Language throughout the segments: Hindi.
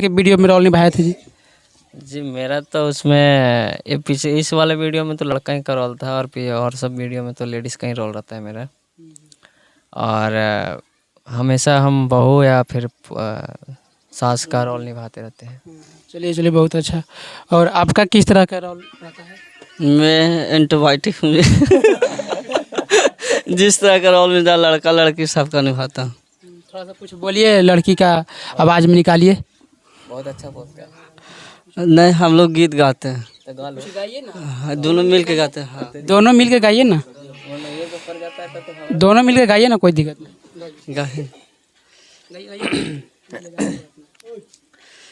के वीडियो में रोल निभाए थे जी? जी मेरा तो उसमें ये पीछे इस वाले वीडियो में तो लड़का ही का रोल था और फिर और सब वीडियो में तो लेडीज़ का ही रोल रहता है मेरा। और हमेशा हम बहू या फिर सास का रोल निभाते रहते हैं। चलिए चलिए, बहुत अच्छा। और आपका किस तरह का रोल रहता है? मैं एंटीबायोटिक हूँ। जिस तरह का रोल मिलता है लड़का लड़की सबका निभाता हूँ। थोड़ा सा कुछ बोलिए, लड़की का आवाज़ में निकालिए। बहुत अच्छा बोलते हैं। नहीं, हम लोग गीत गाते हैं। तो गा लो। हाँ, दोनों मिल के गाते हैं। हाँ, दोनों मिल के गाइए ना, दोनों मिल के गाइए ना, कोई दिक्कत नहीं। गाए।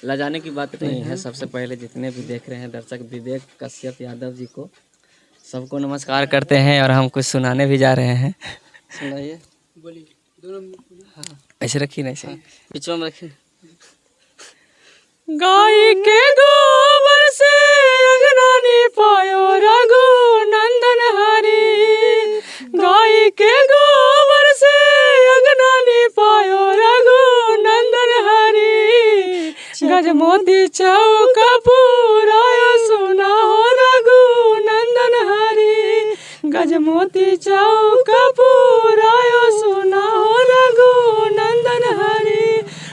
लजाने की बात नहीं है। सबसे पहले जितने भी देख रहे हैं दर्शक, विवेक कश्यप यादव जी को सबको नमस्कार करते हैं और हम कुछ सुनाने भी जा रहे हैं। सुनाइए। ऐसे रखिए ना, ऐसे बीच में रखिए। गाय के गोबर से अंगना निपायो रघु नंदन हरी। गाय के गोबर से अंगना निपायो रघु नंदन हरी। गजमोती चौका पुरायो सुना हो रघु नंदन हरी। गजमोती चौका पुरायो सुना हो रघु नंदन हरी।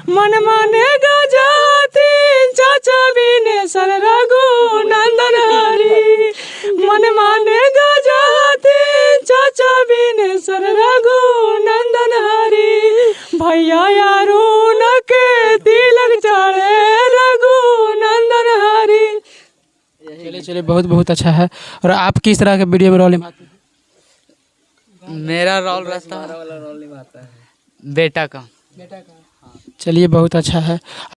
मन माने गजाती चाचा बिने सर रघु नंदन हरी। मन माने गजाती चाचा बिने सर रघु नंदन हरी। भैया यारू न के तिलक चढ़े रघु नंदन हरी। चलिए चलिए, बहुत बहुत अच्छा है। और आप किस तरह के वीडियो में रोल निभाते हैं? मेरा रोल रहता है रोल निभाता है बेटा का। चलिए बहुत अच्छा है।